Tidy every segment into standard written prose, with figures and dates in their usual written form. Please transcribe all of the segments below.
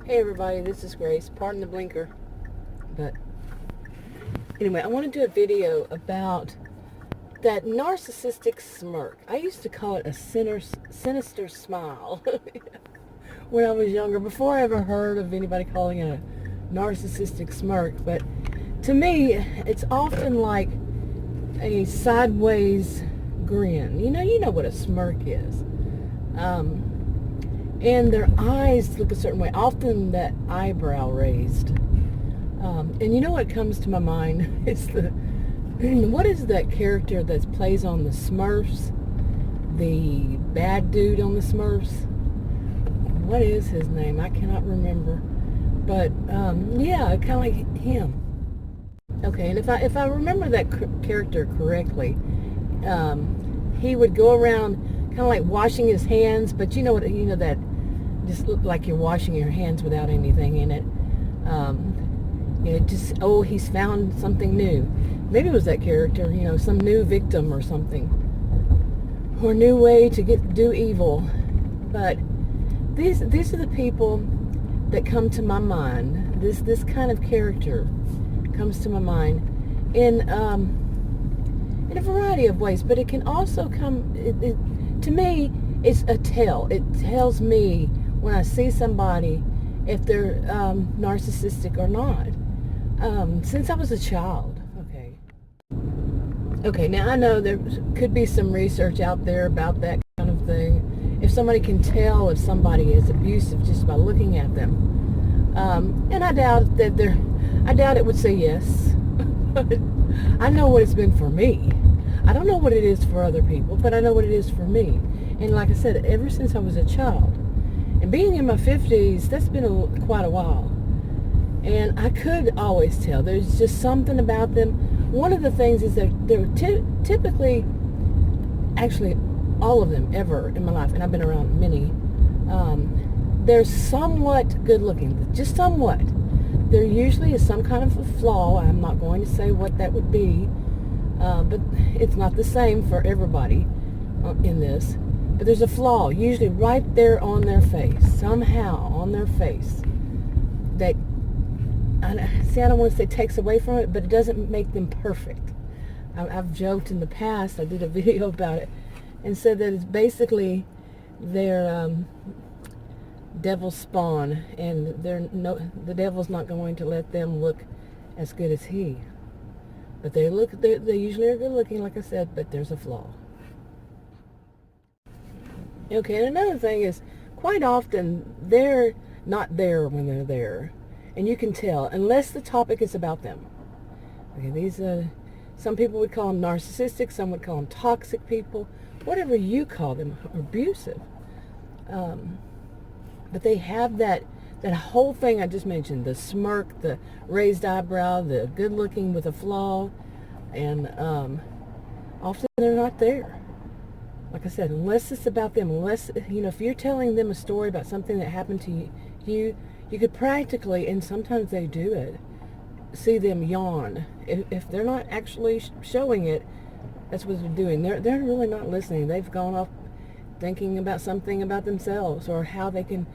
Hey everybody, this is Grace. Pardon the blinker. But anyway, I want to do a video about that narcissistic smirk. I used to call it a sinister smile when I was younger, before I ever heard of anybody calling it a narcissistic smirk. But to me, it's often like a sideways grin. You know what a smirk is. And their eyes look a certain way, often that eyebrow raised. And you know what comes to my mind is what is that character that plays on the Smurfs? The bad dude on the Smurfs? What is his name? I cannot remember. But yeah, kind of like him. Okay, and if I remember that character correctly, he would go around kind of like washing his hands, but you know that just looked like you're washing your hands without anything in it. He's found something new. Maybe it was that character, some new victim or something, or new way to do evil. But these are the people that come to my mind. This kind of character comes to my mind in a variety of ways, but it can also come. To me, it's a tell. It tells me when I see somebody if they're narcissistic or not. Since I was a child. Okay, now I know there could be some research out there about that kind of thing. If somebody can tell if somebody is abusive just by looking at them. And I doubt it would say yes. But I know what it's been for me. I don't know what it is for other people, but I know what it is for me. And like I said, ever since I was a child, and being in my 50s, that's been quite a while. And I could always tell. There's just something about them. One of the things is that they're typically, actually all of them ever in my life, and I've been around many, they're somewhat good looking, just somewhat. There usually is some kind of a flaw. I'm not going to say what that would be, but it's not the same for everybody in this. But there's a flaw, usually right there on their face, somehow on their face, that, I don't want to say takes away from it, but it doesn't make them perfect. I've joked in the past, I did a video about it, and said that it's basically their devil's spawn, and the devil's not going to let them look as good as he. But they usually are good looking, like I said, but there's a flaw. Okay, and another thing is, quite often, they're not there when they're there. And you can tell, unless the topic is about them. Okay, these, some people would call them narcissistic, some would call them toxic people, whatever you call them, abusive. But they have that whole thing I just mentioned, the smirk, the raised eyebrow, the good looking with a flaw, and often they're not there. Like I said, unless it's about them, unless, if you're telling them a story about something that happened to you could practically, and sometimes they do it, see them yawn. If they're not actually showing it, that's what they're doing. They're really not listening. They've gone off thinking about something about themselves, or how they can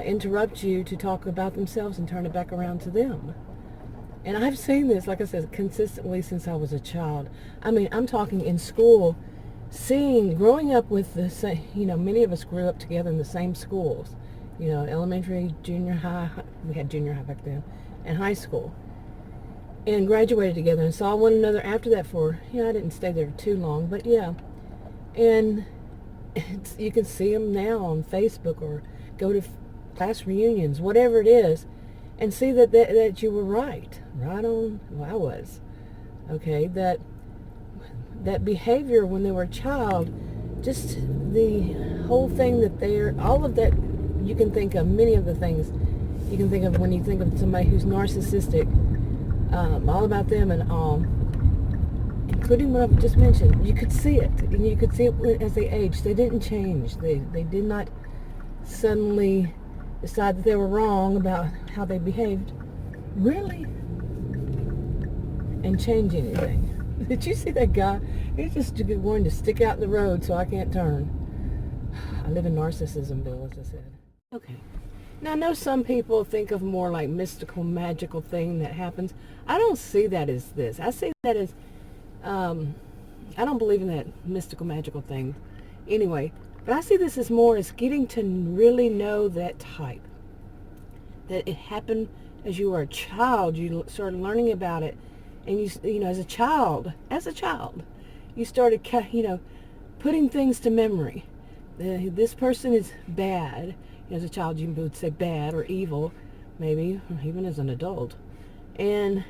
interrupt you to talk about themselves and turn it back around to them. And I've seen this, like I said, consistently since I was a child. I mean, I'm talking in school, growing up with the same, many of us grew up together in the same schools. Elementary, junior high, we had junior high back then, and high school. And graduated together and saw one another after that for, I didn't stay there too long, but yeah. And you can see them now on Facebook, or go to class reunions, whatever it is, and see that you were right on. Well, I was. Okay, that behavior when they were a child, just the whole thing all of that, you can think of many of the things you can think of when you think of somebody who's narcissistic, all about them and all, including what I've just mentioned. You could see it, and you could see it as they aged. They didn't change. They did not suddenly decide that they were wrong about how they behaved, really, and change anything. Did you see that guy? He's just wanting to stick out the road so I can't turn. I live in Narcissismville, as I said. Okay. Now, I know some people think of more like mystical, magical thing that happens. I don't see that as this. I see that as, I don't believe in that mystical, magical thing anyway. But I see this as more as getting to really know that type. That it happened as you were a child. You started learning about it. And you know, as a child, you started, putting things to memory. This person is bad. As a child, you would say bad or evil, maybe, or even as an adult. And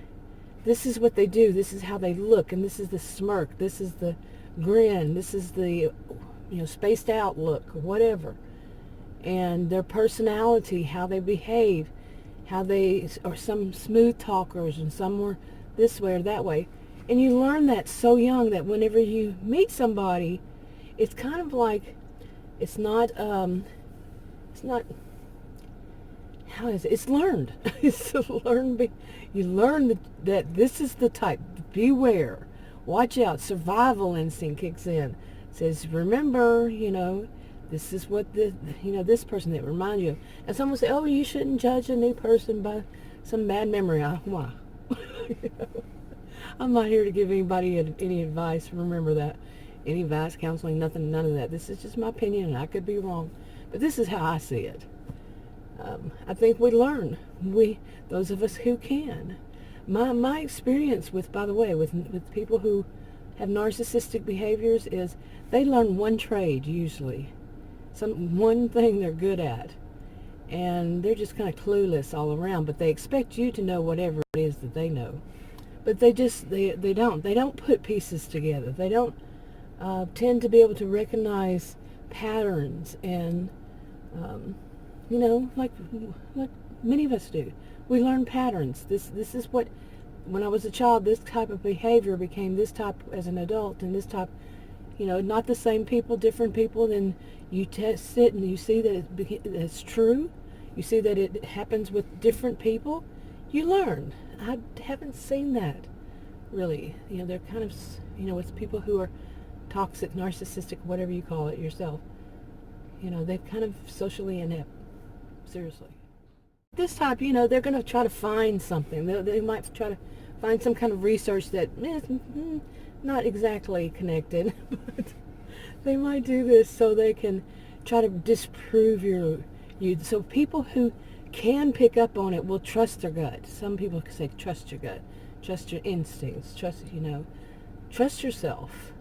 this is what they do. This is how they look. And this is the smirk. This is the grin. This is the, spaced out look, whatever. And their personality, how they behave, how they are some smooth talkers and some were this way or that way. And you learn that so young that whenever you meet somebody, it's kind of like, it's not, how is it? It's learned. It's learned. You learn that this is the type. Beware. Watch out. Survival instinct kicks in. Says, remember, this is what this person that reminds you of. And someone will say, oh, you shouldn't judge a new person by some bad memory. Why? I'm not here to give anybody any advice. Remember that. Any advice, counseling, nothing, none of that. This is just my opinion, and I could be wrong. But this is how I see it. I think we learn. Those of us who can. My experience with people who have narcissistic behaviors is they learn one trade usually. One thing they're good at. And they're just kind of clueless all around, but they expect you to know whatever it is that they know. But they don't put pieces together. They don't tend to be able to recognize patterns and, like many of us do. We learn patterns. This is what, when I was a child, this type of behavior became this type as an adult, and this type, not the same people, different people. Then you test it and you see that it's true. You see that it happens with different people. You learn. I haven't seen that really. They're kind of, with people who are toxic, narcissistic, whatever you call it yourself. They're kind of socially inept. Seriously. This type, they're going to try to find something. They might try to find some kind of research that is not exactly connected. But they might do this so they can try to disprove you. So people who can pick up on it will trust their gut. Some people say trust your gut, trust your instincts, trust yourself.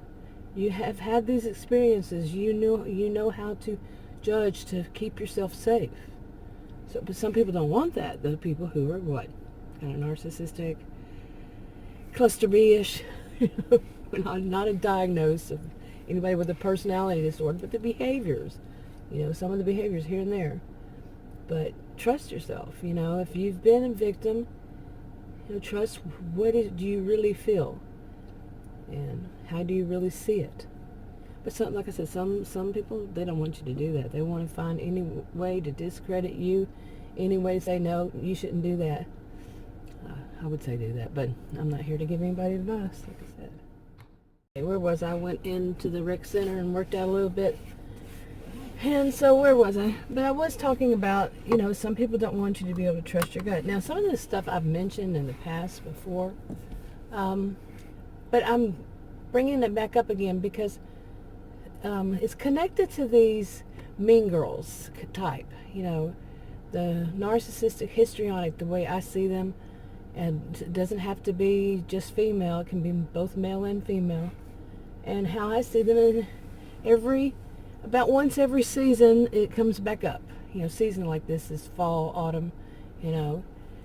You have had these experiences. You know how to judge to keep yourself safe. So, but some people don't want that. The people who are what? Kind of narcissistic, cluster B-ish. Not a diagnosis of anybody with a personality disorder, but the behaviors. Some of the behaviors here and there. But trust yourself. If you've been a victim, trust do you really feel, and how do you really see it. But like I said, some people, they don't want you to do that. They want to find any way to discredit you, any way to say, no, you shouldn't do that. I would say do that, but I'm not here to give anybody advice, like I said. Okay, where was I? I went into the rec center and worked out a little bit. And so where was I? But I was talking about, some people don't want you to be able to trust your gut. Now, some of this stuff I've mentioned in the past before, but I'm bringing it back up again because it's connected to these mean girls type, the narcissistic histrionic, the way I see them. And it doesn't have to be just female. It can be both male and female. And how I see them in about once every season, it comes back up. Season like this is fall, autumn,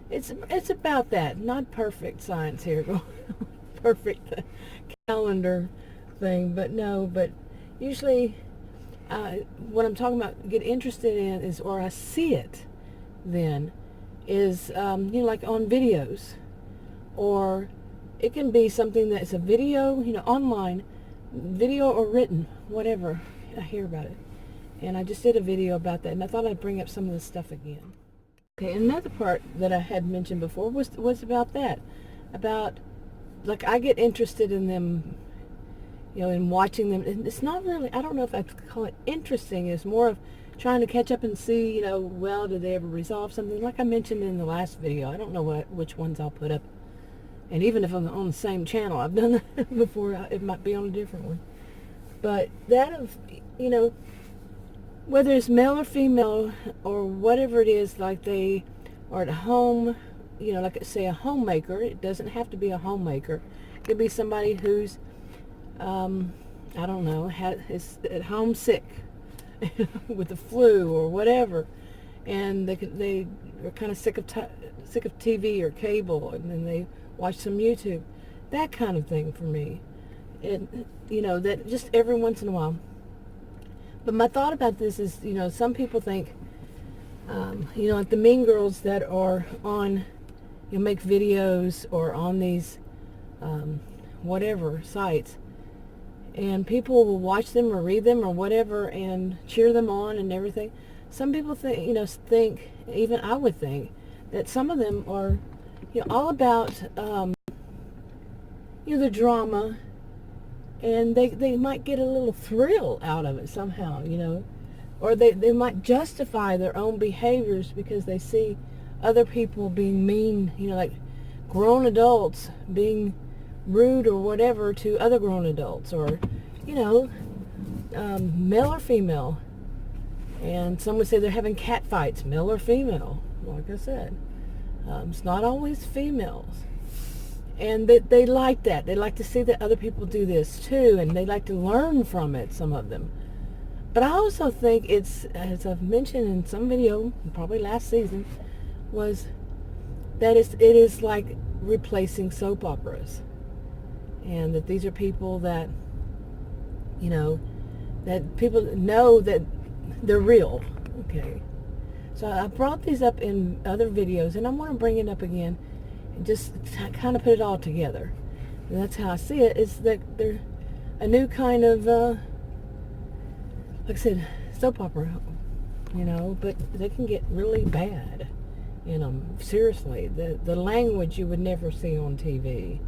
It's about that. Not perfect science here. Perfect calendar thing. But no, but usually what I'm talking about, get interested in is, or I see it then, is, like on videos. Or it can be something that's a video, online, video or written, whatever. I hear about it. And I just did a video about that, and I thought I'd bring up some of this stuff again. Okay, another part that I had mentioned before was about that. About, like, I get interested in them, in watching them. And it's not really, I don't know if I'd call it interesting. It's more of trying to catch up and see, well, did they ever resolve something? Like I mentioned in the last video, I don't know which ones I'll put up. And even if I'm on the same channel, I've done that before, it might be on a different one. But that of, whether it's male or female or whatever it is, like they are at home, like say a homemaker. It doesn't have to be a homemaker. It could be somebody who's, I don't know, is at home sick with the flu or whatever, and they are kind of sick of TV or cable, and then they watch some YouTube. That kind of thing for me. That just every once in a while. But my thought about this is, some people think, like the mean girls that are on, make videos or on these, whatever sites, and people will watch them or read them or whatever and cheer them on and everything. Some people think, even I would think, that some of them are, all about, the drama, and they might get a little thrill out of it somehow, or they might justify their own behaviors because they see other people being mean, like grown adults being rude or whatever to other grown adults, or male or female. And some would say they're having cat fights, male or female. Like I said, it's not always females. And they like that. They like to see that other people do this too, and they like to learn from it, some of them. But I also think it's, as I've mentioned in some video, probably last season, was that it is like replacing soap operas. And that these are people that, that people know that they're real. Okay. So I brought these up in other videos, and I want to bring it up again and just kind of put it all together. And that's how I see it, is that they're a new kind of, like I said, soap opera, but they can get really bad in them. Seriously, the language you would never see on TV.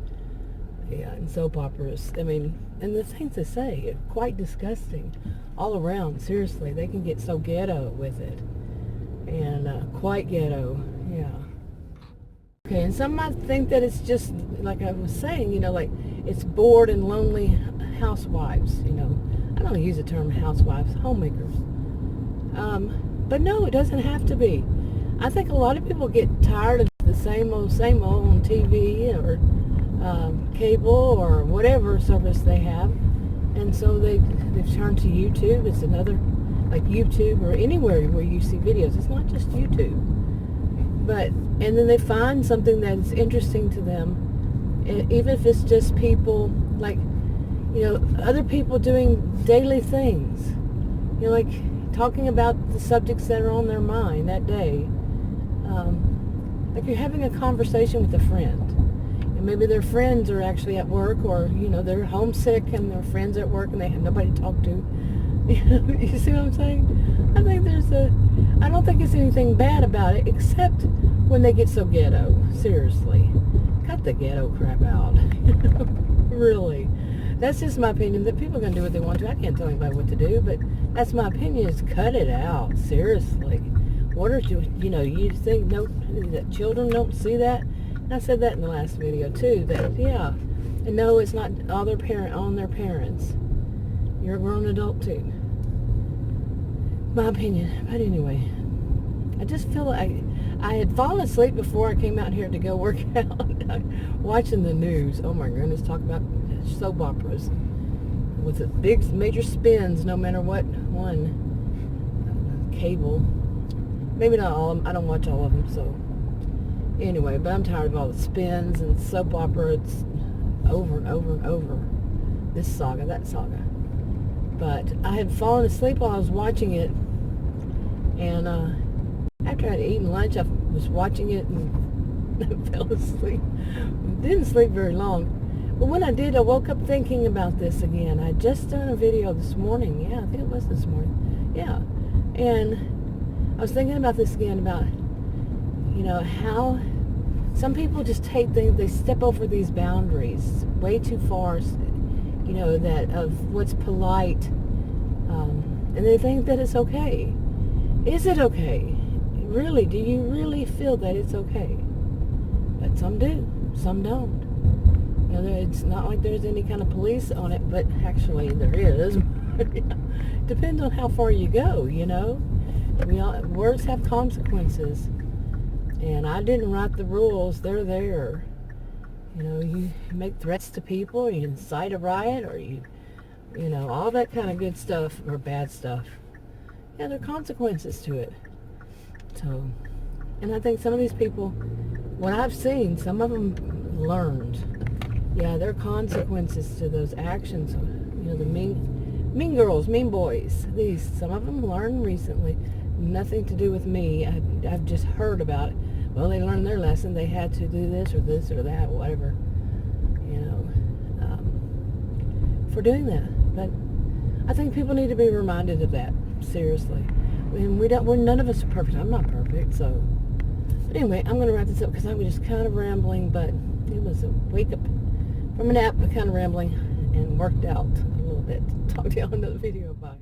Yeah, in soap operas. I mean, and the things they say are quite disgusting all around. Seriously, they can get so ghetto with it. And quite ghetto, yeah. Okay, and some might think that it's just, like I was saying, like it's bored and lonely housewives, I don't use the term housewives, homemakers. But no, it doesn't have to be. I think a lot of people get tired of the same old on TV or cable or whatever service they have, and so they've turned to YouTube. It's another, like YouTube or anywhere where you see videos. It's not just YouTube, and then they find something that's interesting to them, even if it's just people like, other people doing daily things, like talking about the subjects that are on their mind that day. Like you're having a conversation with a friend. Maybe their friends are actually at work, or they're homesick and their friends are at work and they have nobody to talk to. You see what I'm saying? I think I don't think it's anything bad about it, except when they get so ghetto. Seriously, cut the ghetto crap out. Really, that's just my opinion. That people are gonna do what they want to. I can't tell anybody what to do, but that's my opinion. Is cut it out. Seriously, what are you think that children don't see that? I said that in the last video too, that yeah, and no, it's not all on their parents. You're a grown adult too. My opinion. But anyway, I just feel like I had fallen asleep before I came out here to go work out, watching the news. Oh my goodness, talk about soap operas with the big major spins, no matter what one. Cable, maybe not all of them. I don't watch all of them, so. Anyway, but I'm tired of all the spins and soap opera. It's over and over and over. This saga, that saga. But I had fallen asleep while I was watching it. And after I had eaten lunch, I was watching it and I fell asleep. Didn't sleep very long. But when I did, I woke up thinking about this again. I had just done a video this morning. Yeah, I think it was this morning. Yeah. And I was thinking about this again, about how some people just take things, they step over these boundaries way too far, that of what's polite, and they think that it's okay. Is it okay? Really, do you really feel that it's okay? But some do, some don't. You know, it's not like there's any kind of police on it, but actually there is. Depends on how far you go, you know. Words have consequences. And I didn't write the rules, they're there. You know, you make threats to people, you incite a riot, or you know, all that kind of good stuff or bad stuff. Yeah, there are consequences to it. So, and I think some of these people, what I've seen, some of them learned. Yeah, there are consequences to those actions. You know, the mean girls, mean boys. Some of them learned recently. Nothing to do with me. I've just heard about it. Well, they learned their lesson. They had to do this or that, whatever. You know, for doing that. But I think people need to be reminded of that. Seriously. I mean, none of us are perfect. I'm not perfect, so. But anyway, I'm going to wrap this up because I was just kind of rambling, but it was a wake up from a nap, but kind of rambling, and worked out a little bit. Talk to you on another video. Bye.